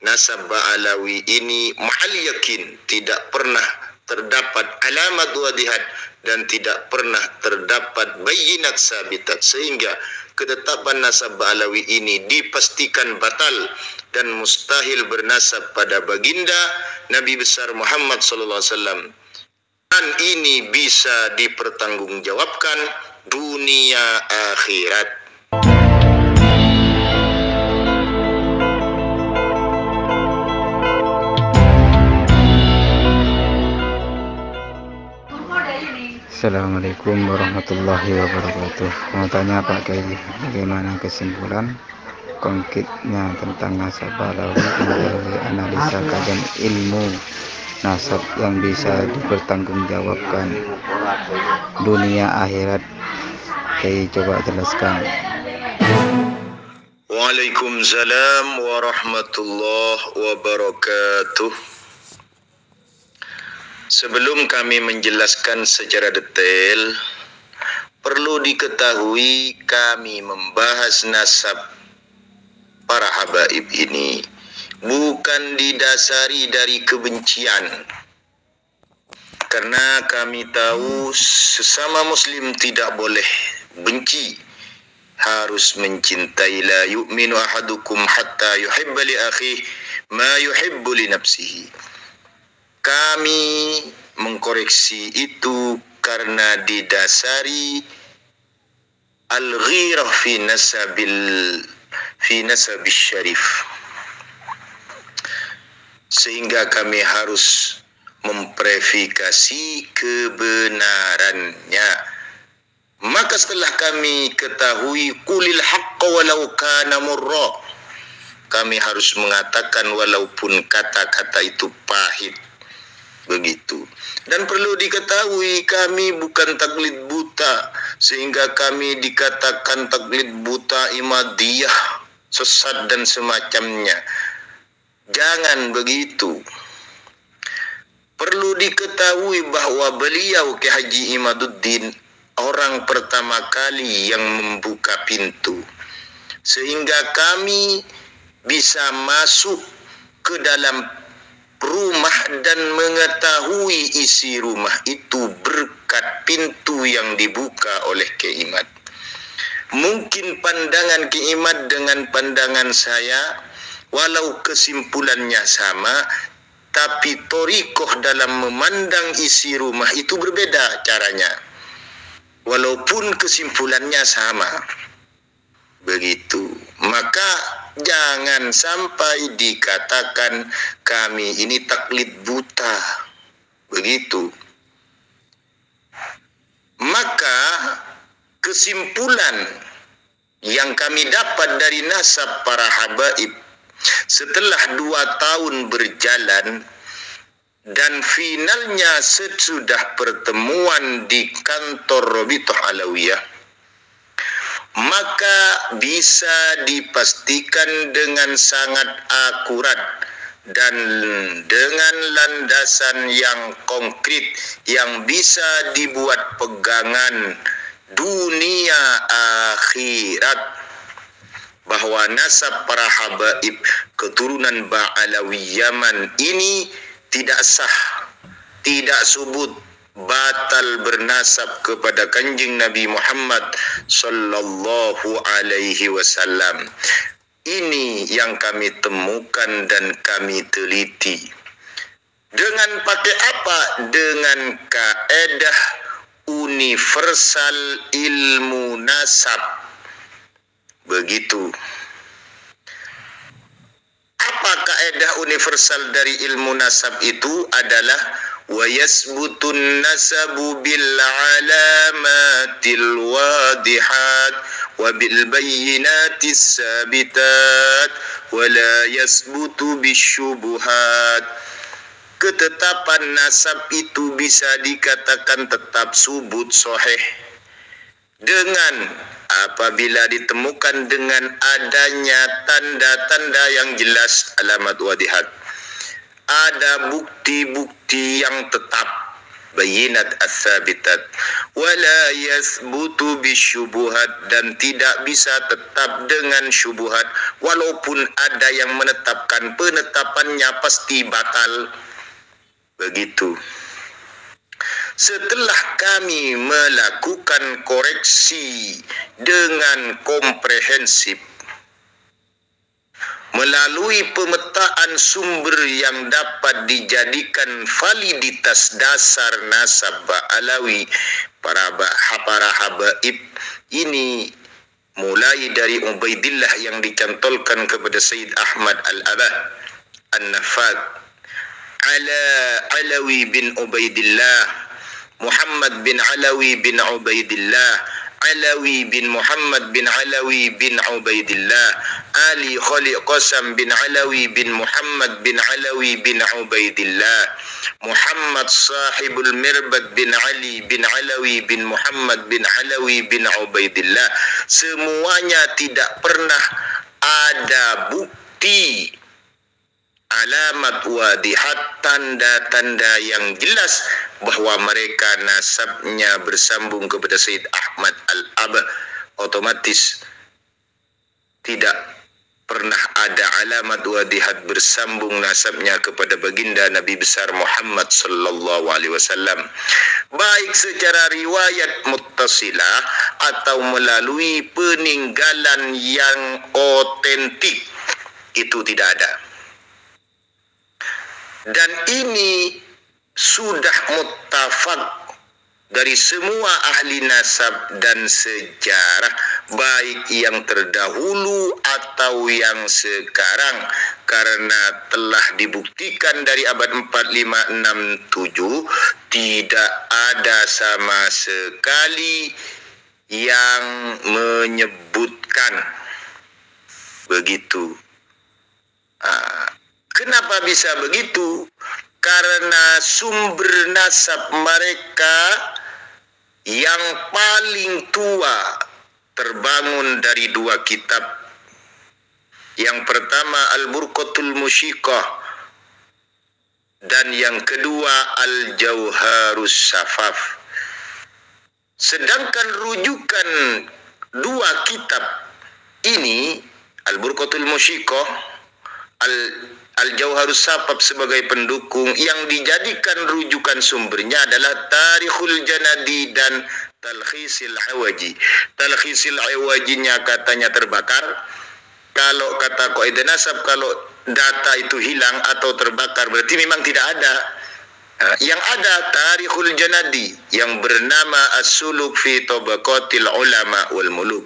nasab Ba'alawi ini ma'al yakin, tidak pernah terdapat alamat wadihat dan tidak pernah terdapat bayinat sabitat, sehingga ketetapan nasab Ba'alawi ini dipastikan batal dan mustahil bernasab pada baginda Nabi besar Muhammad sallallahu alaihi wasallam. Dan ini bisa dipertanggungjawabkan dunia akhirat. Assalamualaikum warahmatullahi wabarakatuh. Mau tanya Pak Kiai, bagaimana kesimpulan konkretnya tentang nasab Ba'alawi melalui analisa kajian ilmu nasab yang bisa dipertanggungjawabkan dunia akhirat? Kiai coba jelaskan. Waalaikumsalam warahmatullahi wabarakatuh. Sebelum kami menjelaskan secara detail, perlu diketahui kami membahas nasab para habaib ini bukan didasari dari kebencian. Karena kami tahu sesama muslim tidak boleh benci, harus mencintai. La yu'minu ahadukum hatta yuhibba li akhihi ma yuhibbu li nafsihi. Kami mengkoreksi itu karena didasari al-ghirah fi nasabil syarif, sehingga kami harus memverifikasi kebenarannya. Maka setelah kami ketahui qulil haqqa walau kana murra, kami harus mengatakan walaupun kata-kata itu pahit. Begitu. Dan perlu diketahui kami bukan taklid buta, sehingga kami dikatakan taklid buta, imadiyah, sesat dan semacamnya. Jangan begitu. Perlu diketahui bahwa beliau Ki Haji Imaduddin orang pertama kali yang membuka pintu, sehingga kami bisa masuk ke dalam rumah dan mengetahui isi rumah itu berkat pintu yang dibuka oleh Ki Imad. Mungkin pandangan Ki Imad dengan pandangan saya, walau kesimpulannya sama, tapi thoriqoh dalam memandang isi rumah itu berbeda caranya, walaupun kesimpulannya sama. Begitu. Maka jangan sampai dikatakan kami ini taklid buta. Begitu. Maka kesimpulan yang kami dapat dari nasab para habaib setelah 2 tahun berjalan dan finalnya sesudah pertemuan di kantor Rabithah Alawiyah, maka bisa dipastikan dengan sangat akurat dan dengan landasan yang konkret yang bisa dibuat pegangan dunia akhirat, bahwa nasab para habaib keturunan Ba'alawi Yaman ini tidak sah, tidak subut, batal bernasab kepada Kanjeng Nabi Muhammad sallallahu alaihi wasallam. Ini yang kami temukan dan kami teliti. Dengan pakai apa? Dengan kaedah universal ilmu nasab. Begitu. Apa kaedah universal dari ilmu nasab itu? Adalah wa yasbutun nasabu bil alamatil wadihat wa bil bayyinatis sabitat wa la yasbutu bisyubuhat. Ketetapan nasab itu bisa dikatakan tetap subut sahih dengan apabila ditemukan dengan adanya tanda-tanda yang jelas, alamat wadihat. Ada bukti-bukti yang tetap. bayinat as-sabitat wala yasbutu bisyubuhat, dan tidak bisa tetap dengan syubuhat, walaupun ada yang menetapkan, penetapannya pasti batal. Begitu. Setelah kami melakukan koreksi dengan komprehensif melalui pemetaan sumber yang dapat dijadikan validitas dasar nasab Ba'alawi, para habaib ini mulai dari Ubaidillah yang dicantolkan kepada Sayyid Ahmad Al-Abah An-Nafad, Alawi bin Ubaidillah, Muhammad bin Alawi bin Ubaidillah, Alawi bin Muhammad bin Alawi bin Ubaidillah, Ali Khaliq Qasam bin Alawi bin Muhammad bin Alawi bin Ubaidillah, Muhammad sahibul Mirbad bin Ali bin Alawi bin Muhammad bin Alawi bin Ubaidillah. Semuanya tidak pernah ada bukti, alamat wadihat, tanda-tanda yang jelas bahwa mereka nasabnya bersambung kepada Sayyid Ahmad Al-Abah. Otomatis tidak pernah ada alamat wadihat bersambung nasabnya kepada baginda Nabi besar Muhammad sallallahu alaihi wasallam, baik secara riwayat muttasilah atau melalui peninggalan yang otentik. Itu tidak ada. Dan ini sudah muttafaq dari semua ahli nasab dan sejarah, baik yang terdahulu atau yang sekarang, karena telah dibuktikan dari abad 4567 tidak ada sama sekali yang menyebutkan begitu. Kenapa bisa begitu? Karena sumber nasab mereka yang paling tua terbangun dari dua kitab. Yang pertama Al-Burqatul Musyiqah, dan yang kedua Al-Jauharus Safaf. Sedangkan rujukan dua kitab ini, Al-Burqatul Musyiqah, Al-Jauharus Safaf sebagai pendukung, yang dijadikan rujukan sumbernya adalah Tarikhul Janadi dan Talkhisil Awaji. Talkhisil Awajinya katanya terbakar. Kalau kata Qaidah Nasab, kalau data itu hilang atau terbakar berarti memang tidak ada. Yang ada Tarikhul Janadi yang bernama As-Suluk fi Tabaqatil Ulama wal Muluk.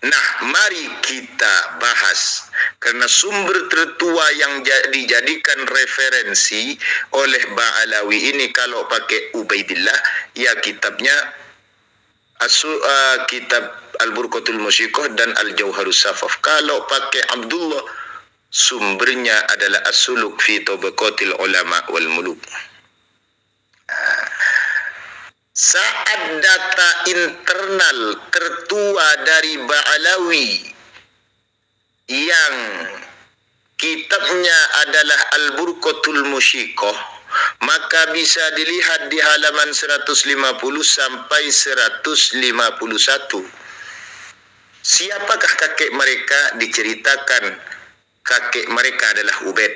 Nah, mari kita bahas, karena sumber tertua yang dijadikan referensi oleh Ba'alawi ini kalau pakai Ubaidillah, ya kitabnya kitab Al-Burqatul Musyiqah dan Al-Jauharus Safaf. Kalau pakai Abdullah, sumbernya adalah As-Suluk fi Tabaqatil Ulama wal Muluk. Saat data internal tertua dari Ba'alawi yang kitabnya adalah Al-Burqatul Musyiqah, maka bisa dilihat di halaman 150 sampai 151. Siapakah kakek mereka? Diceritakan kakek mereka adalah Ubaid.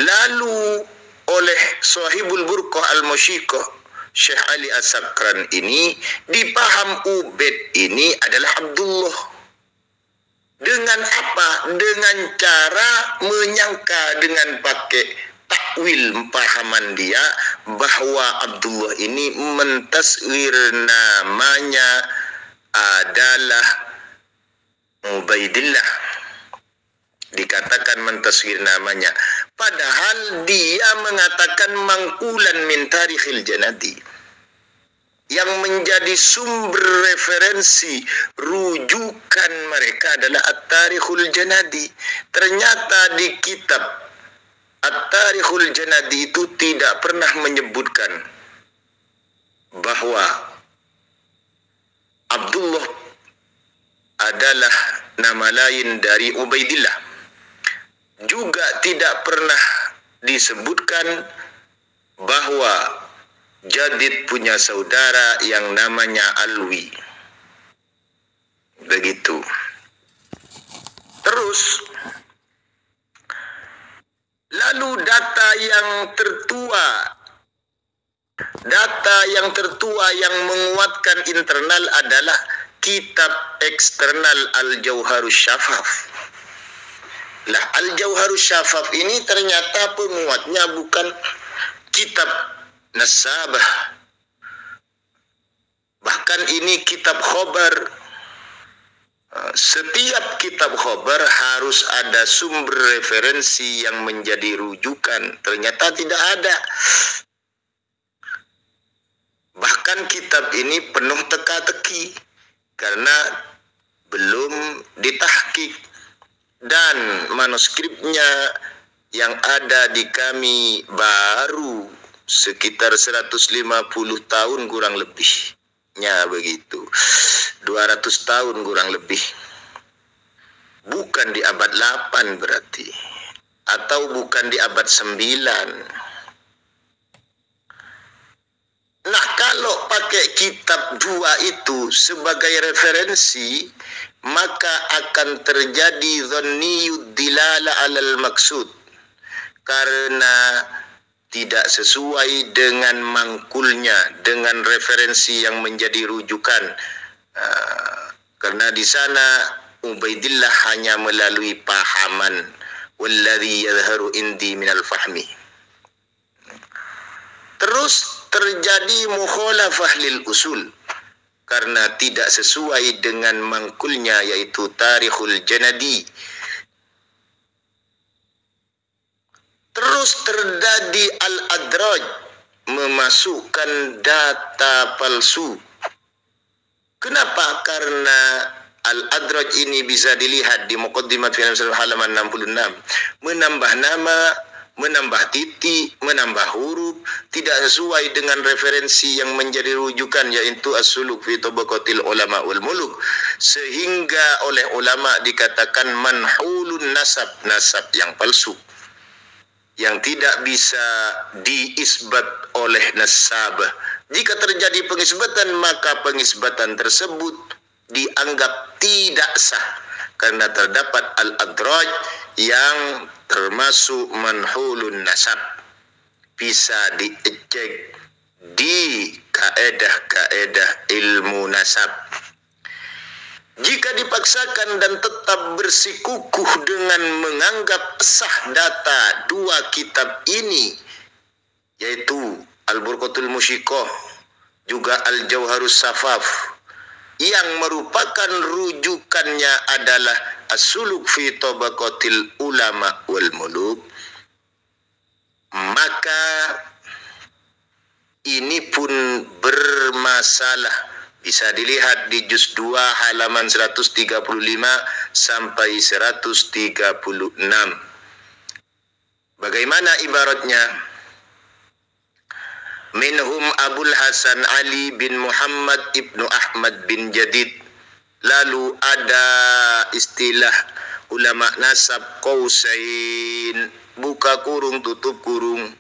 Lalu oleh Sahibul Burqah Al-Musyiqah, Syekh Ali As-Sakran ini dipaham Ubaid ini adalah Abdullah. Dengan apa? Dengan cara menyangka dengan pakai takwil pahaman dia bahwa Abdullah ini mentaswir namanya adalah Ubaidillah. Dikatakan mentaswir namanya, padahal dia mengatakan mangkulan min tarikhil janadi. Yang menjadi sumber referensi rujukan mereka adalah At-Tarikhul Janadi. Ternyata di kitab At-Tarikhul Janadi itu tidak pernah menyebutkan bahwa Abdullah adalah nama lain dari Ubaidillah. Juga tidak pernah disebutkan bahwa Jadid punya saudara yang namanya Alwi. Begitu. Terus lalu data yang tertua yang menguatkan internal adalah kitab eksternal Al-Jauharus Syafaf. Lah, Al-Jauharus Syafaf ini ternyata penguatnya bukan kitab Nasabah. Bahkan ini kitab khobar. Setiap kitab khobar harus ada sumber referensi yang menjadi rujukan. Ternyata tidak ada. Bahkan kitab ini penuh teka-teki karena belum ditahqiq, dan manuskripnya yang ada di kami baru sekitar 150 tahun kurang lebihnya, begitu. 200 tahun kurang lebih. Bukan di abad 8 berarti, atau bukan di abad 9. Nah, kalau pakai kitab 2 itu sebagai referensi, maka akan terjadi dhanniyud dilala alal maksud, karena tidak sesuai dengan mangkulnya, dengan referensi yang menjadi rujukan. Karena di sana Ubaidillah hanya melalui pahaman, walladzi yadhharu indi minal fahmi. Terus terjadi mukhalafah lil usul karena tidak sesuai dengan mangkulnya, yaitu Tarikhul Janadi. Terus terjadi al-adraj, memasukkan data palsu. Kenapa? Karena al-adraj ini bisa dilihat di Muqaddimat fi halaman 66. Menambah nama, menambah titik, menambah huruf, tidak sesuai dengan referensi yang menjadi rujukan, yaitu as-suluk fi tabaqatil ulama wal muluk, sehingga oleh ulama dikatakan manhulun nasab, nasab yang palsu, yang tidak bisa diisbat oleh nasabah. Jika terjadi pengisbatan, maka pengisbatan tersebut dianggap tidak sah karena terdapat al-adraj yang termasuk manhulun nasab. Bisa diecek di kaedah-kaedah ilmu nasab. Jika dipaksakan dan tetap bersikukuh dengan menganggap sah data 2 kitab ini, yaitu Al-Burqatul Musyiqah, juga Al-Jauharus Safaf, yang merupakan rujukannya adalah as-suluk fi tabaqatil ulama wal muluk, maka ini pun bermasalah. Bisa dilihat di juz 2 halaman 135 sampai 136. Bagaimana ibaratnya? Minhum Abul Hasan Ali bin Muhammad ibnu Ahmad bin Jadid. Lalu ada istilah ulama nasab qausain, buka kurung tutup kurung.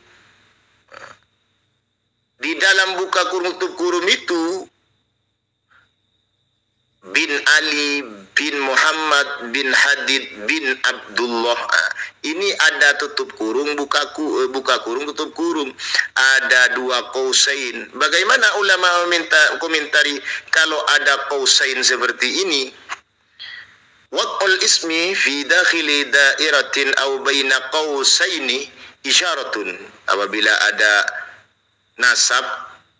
Di dalam buka kurung tutup kurung itu bin Ali bin Muhammad bin Hadid bin Abdullah. Ini ada tutup kurung, buka kurung, tutup kurung. Ada 2 qausain. Bagaimana ulama meminta komentari kalau ada qausain seperti ini? Waqul ismi fi dakhili dairatin aw baina qausaini isyaratun. Apabila ada nasab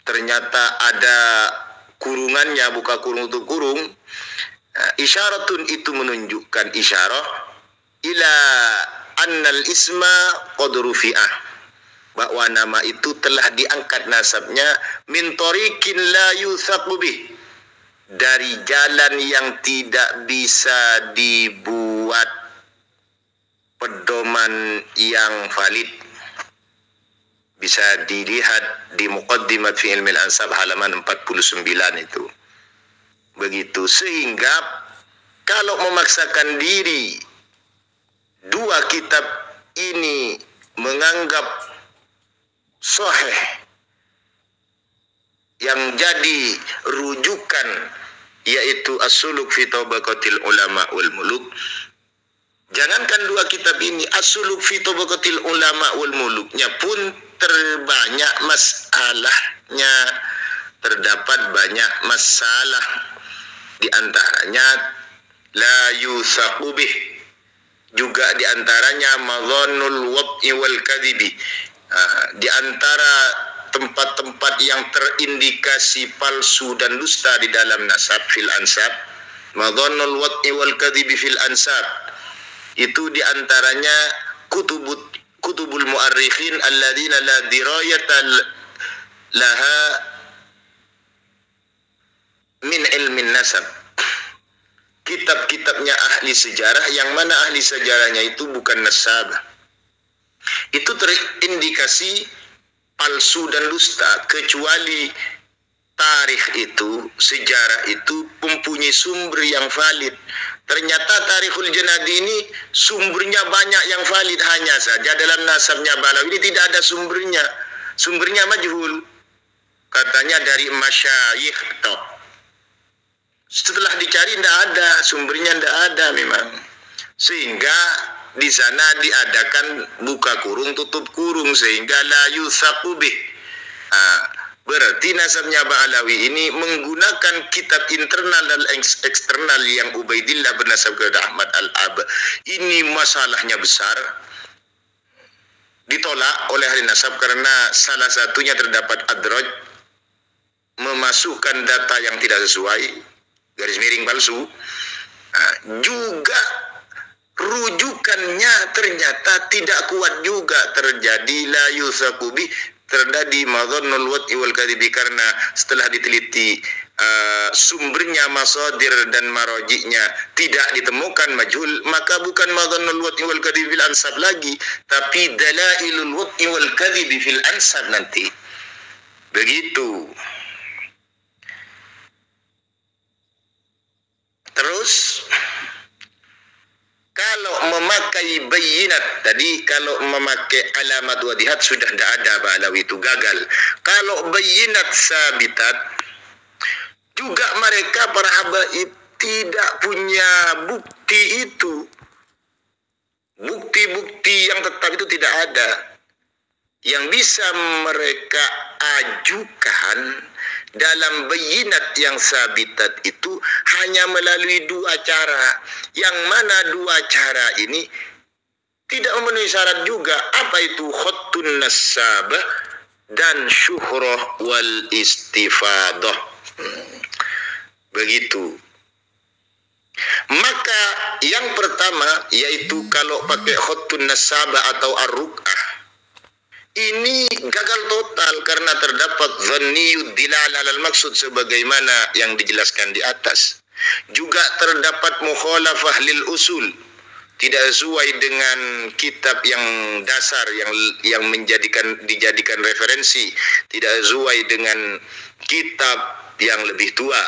ternyata ada kurungannya, buka kurung tutup kurung, isyaratun itu menunjukkan isyarah ila annal isma qad rufi'ah, bahwa nama itu telah diangkat nasabnya min tariqin la yuthaqu bih, dari jalan yang tidak bisa dibuat pedoman yang valid. Bisa dilihat di Muqaddimat fi Ilmil Ansab halaman 49 itu. Begitu, sehingga kalau memaksakan diri 2 kitab ini menganggap sahih yang jadi rujukan, yaitu As-Suluk fi Tabaqatil Ulama wal Muluk. Jangankan dua kitab ini, As-Suluk fi Tabaqatil Ulama wal Muluknya pun terbanyak masalahnya, terdapat banyak masalah, di antaranya la yusaqu bih, juga di antaranya madhannul wad'i wal kadhibi. Di antara tempat-tempat yang terindikasi palsu dan dusta di dalam nasab fil ansab, madhannul wad'i wal kadhibi fil ansab, itu di antaranya kutubul mu'arrikhin alladzina la dirayata laha min ilmin nasab. Kitab-kitabnya ahli sejarah yang mana ahli sejarahnya itu bukan nasabah. Itu terindikasi palsu dan dusta, kecuali tarikh itu, sejarah itu mempunyai sumber yang valid. Ternyata Tarikhul Janadi ini sumbernya banyak yang valid, hanya saja dalam nasabnya Balawi ini tidak ada sumbernya. Sumbernya majhul. Katanya dari masyayikh top. Setelah dicari tidak ada, sumbernya tidak ada memang. Sehingga di sana diadakan buka kurung tutup kurung, sehingga la yusaqu bih. Berarti nasabnya Ba'alawi ini menggunakan kitab internal dan eksternal yang Ubaidillah bernasab kepada Ahmad al-Ab. Ini masalahnya besar. Ditolak oleh ahli nasab karena salah satunya terdapat adraj, memasukkan data yang tidak sesuai, garis miring palsu. Juga rujukannya ternyata tidak kuat juga, terjadi la yusaqu bih, terjadi madhannul wad'i wal kadhibi, karena setelah diteliti sumbernya, masadir dan marajiknya tidak ditemukan, majhul, maka bukan madhannul wad'i wal kadhibi fil ansab lagi, tapi dalailul wad'i wal kadhibi fil ansab nanti. Begitu. Terus kalau memakai bayinat tadi, kalau memakai alamat wadihat sudah tidak ada, Ba'alawi itu gagal. Kalau bayinat sabitat, juga mereka para habaib tidak punya bukti itu. Bukti-bukti yang tetap itu tidak ada. Yang bisa mereka ajukan dalam bayinat yang sabitat itu hanya melalui dua cara, yang mana dua cara ini tidak memenuhi syarat juga. Apa itu? Khattun nasabah dan syuhrah wal istifadah. Begitu. Maka yang pertama, yaitu kalau pakai khattun nasabah atau ar-ruk'ah, ini gagal total karena terdapat dhanniyud dilal alal maksud sebagaimana yang dijelaskan di atas. Juga terdapat mukhalafah lil usul, tidak sesuai dengan kitab yang dasar yang dijadikan referensi, tidak sesuai dengan kitab yang lebih tua.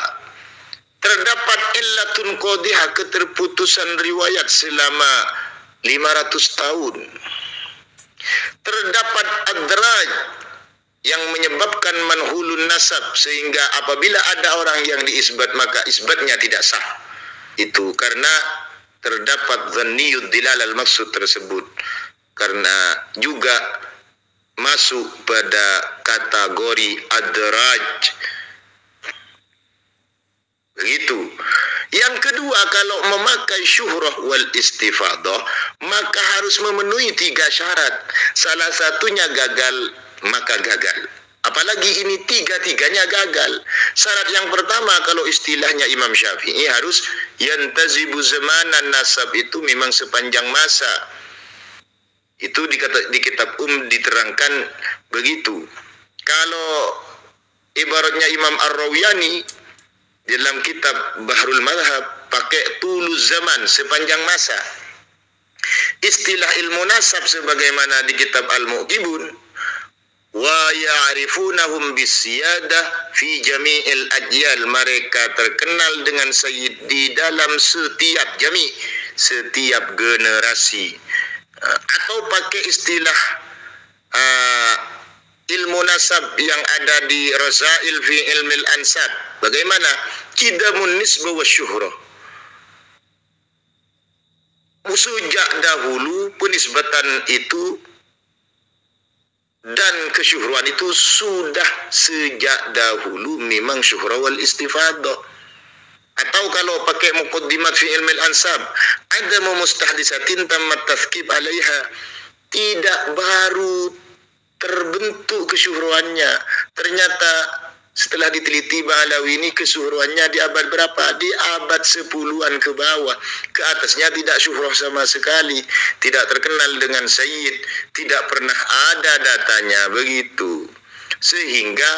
Terdapat illatun qadhihah, keterputusan riwayat selama 500 tahun. Terdapat adraj yang menyebabkan manhulun nasab, sehingga apabila ada orang yang diisbat maka isbatnya tidak sah. Itu karena terdapat dhanniyud dilal al maksud tersebut, karena juga masuk pada kategori adraj. Begitu. Yang kedua, kalau memakai syuhrah wal istifadah, maka harus memenuhi 3 syarat. Salah satunya gagal, maka gagal. Apalagi ini 3-tiganya gagal. Syarat yang pertama, kalau istilahnya Imam Syafi'i, harus yantazibu zamanan, nasab itu memang sepanjang masa. Itu di kitab diterangkan begitu. Kalau ibaratnya Imam Ar-Rawiyani dalam kitab Bahrul Madhab pakai tuluz zaman, sepanjang masa. Istilah ilmu nasab sebagaimana di kitab Al-Mu'qibun, wa ya'rifunahum bisiyadah fi jami'il ajyal, mereka terkenal dengan sayyid di dalam setiap setiap generasi. Atau pakai istilah ilmu nasab yang ada di Rasail fi Ilmil Ansab. Bagaimana? Qidamun nisbah wa syuhrah. Sejak dahulu penisbatan itu dan kesyuhruan itu sudah sejak dahulu memang syuhrah wal istifadah. Atau kalau pakai muqaddimat fi Ilmil Ansab, ada mustahdisatin tammat tafkib alaiha, tidak baru terbentuk kesyuhruannya. Ternyata setelah diteliti Bahlawi ini kesyuhruannya di abad berapa? Di abad 10-an ke bawah. Ke atasnya tidak syuhrah sama sekali, tidak terkenal dengan sayyid, tidak pernah ada datanya begitu. Sehingga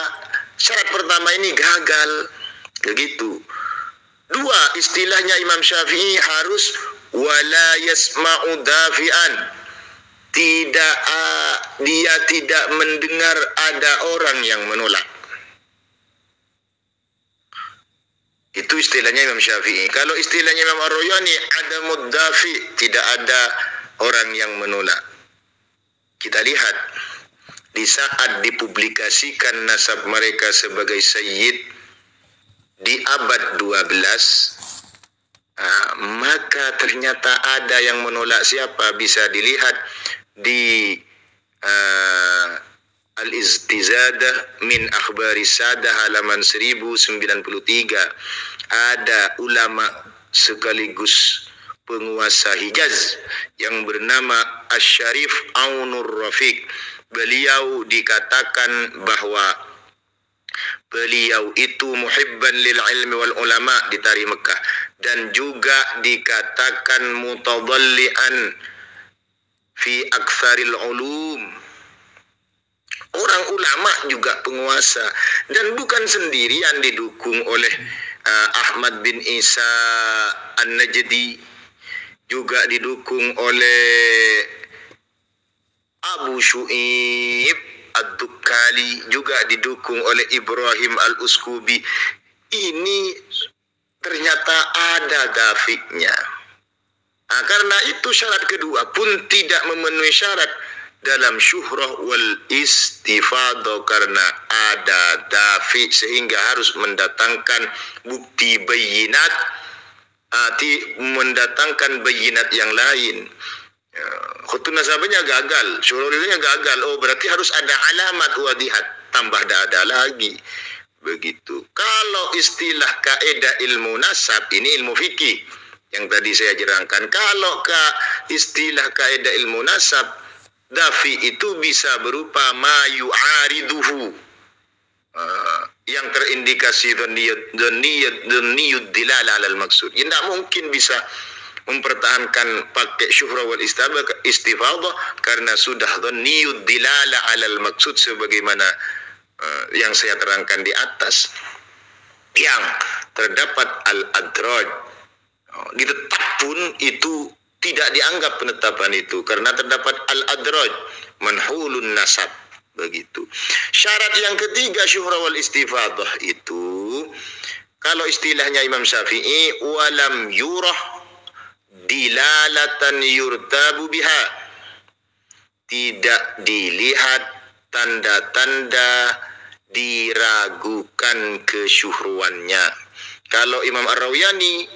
syarat pertama ini gagal begitu. Dua, istilahnya Imam Syafi'i harus wala yasma'u dafi'an. Dia tidak mendengar ada orang yang menolak. Itu istilahnya Imam Syafi'i. Kalau istilahnya Imam Ar-Rayani ada muddafi, tidak ada orang yang menolak. Kita lihat di saat dipublikasikan nasab mereka sebagai sayyid di abad 12, maka ternyata ada yang menolak. Siapa? Bisa dilihat di Al-Istizadah min Akhbari Sadah halaman 1093. Ada ulama sekaligus penguasa Hijaz yang bernama Asy-Syarif Aunur Rafiq. Beliau dikatakan bahwa beliau itu muhibban lil ilmi wal ulama di tarikh Mekah, dan juga dikatakan mutadallian fi aktsaril ulum. Orang ulama juga penguasa, dan bukan sendirian, didukung oleh Ahmad bin Isa An-Najdi, juga didukung oleh Abu Syu'ib Ad-Dukkali, juga didukung oleh Ibrahim Al-Uskubi. Ini ternyata ada dafiknya. Karena itu syarat kedua pun tidak memenuhi syarat dalam syuhrah wal istifadah, karena ada dafik sehingga harus mendatangkan bukti bayinat, mendatangkan bayinat yang lain. Khutun nasabnya gagal, syuhrahnya gagal. Oh, berarti harus ada alamat wadihat, tambah ada lagi. Begitu. Kalau istilah kaidah ilmu nasab, ini ilmu fikih yang tadi saya jerangkan. Kalau istilah kaidah ilmu nasab, dafi itu bisa berupa ma yu'ariduhu, yang terindikasi dhanniyud dilala alal maksud. Tidak mungkin bisa mempertahankan pakai syuhrah wal istifadah karena sudah dhanniyud dilala alal maksud sebagaimana yang saya terangkan di atas. Yang terdapat al-adraj ditetap pun itu tidak dianggap penetapan itu karena terdapat al-adraj manhulun nasab. Begitu. Syarat yang ketiga syuhrah wal istifadah itu, kalau istilahnya Imam Syafi'i, walam yurah dilalatan yurtabu biha, tidak dilihat tanda-tanda diragukan kesyuhruannya. Kalau Imam Ar-Rawiyani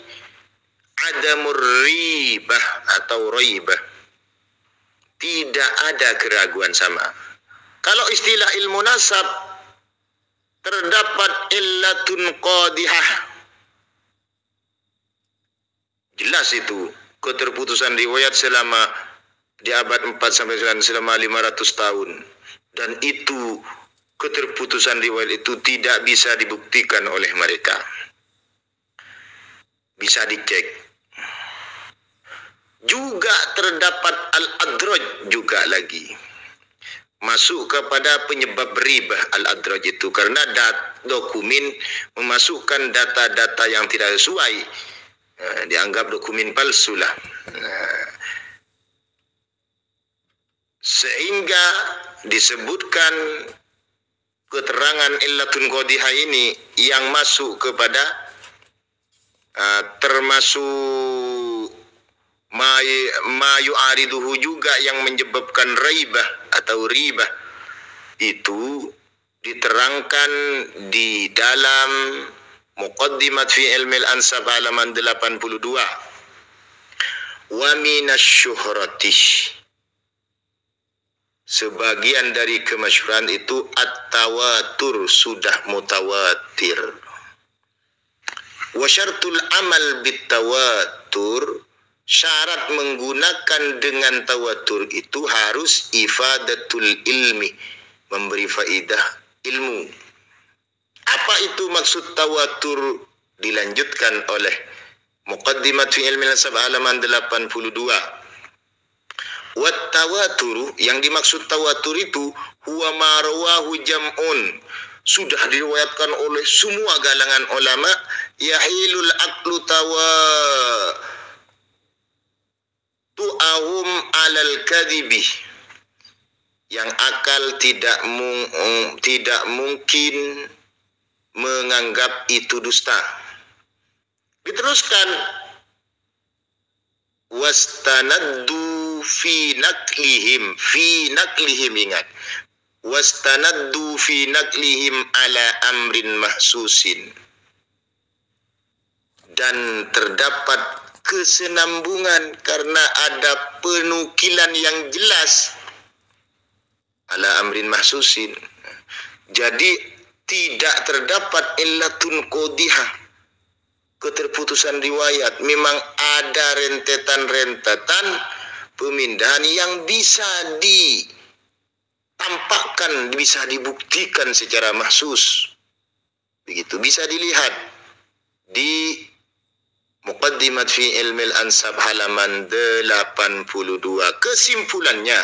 adamur ribah atau raibah, tidak ada keraguan sama. Kalau istilah ilmu nasab, terdapat illatun qadihah, jelas itu keterputusan riwayat selama di abad 4 sampai 9 selama 500 tahun, dan itu keterputusan riwayat itu tidak bisa dibuktikan oleh mereka. Bisa dicek. Juga terdapat al-adraj juga lagi, masuk kepada penyebab ribah al-adraj itu karena dokumen memasukkan data-data yang tidak sesuai, dianggap dokumen palsu lah. Sehingga disebutkan keterangan illatun qadihah ini yang masuk kepada termasuk ma yu'ariduhu juga yang menyebabkan raibah atau ribah, itu diterangkan di dalam Muqaddimat fi Ilmil Ansab halaman 82. Wa minasyuhrati, sebagian dari kemasyhuran itu at-tawatur, sudah mutawatir. Wa syartul amal bitawatur, syarat menggunakan dengan tawatur itu harus ifadatul ilmi, memberi faidah ilmu. Apa itu maksud tawatur? Dilanjutkan oleh Muqaddimat fi Ilmil Ansab halaman 82. Wat tawaturu, yang dimaksud tawatur itu huwa ma rawahu jam'un, sudah diriwayatkan oleh semua galangan ulama, yahilul aqlu tu'ahum alal kadhibi, yang akal tidak mungkin menganggap itu dusta. Diteruskan, wastanaddu fi naklihim, ingat, wastanaddu fi naklihim ala amrin mahsusin, dan terdapat kesenambungan karena ada penukilan yang jelas, ala amrin mahsusin. Jadi tidak terdapat illatun qodihah, keterputusan riwayat. Memang ada rentetan-rentetan pemindahan yang bisa ditampakkan, bisa dibuktikan secara mahsus. Begitu bisa dilihat di Muqaddimat fi Ilmil Ansab halaman 82. Kesimpulannya,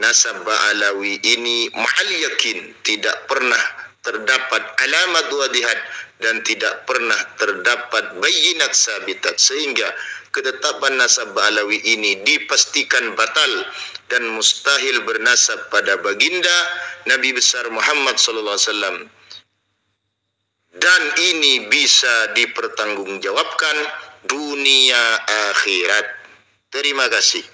nasab Ba'alawi ini ma'al yakin tidak pernah terdapat alamat wadihat dan tidak pernah terdapat bayyinat sabitat, sehingga ketetapan nasab Ba'alawi ini dipastikan batal dan mustahil bernasab pada baginda Nabi besar Muhammad sallallahu alaihi wasallam, dan ini bisa dipertanggungjawabkan dunia akhirat. Terima kasih.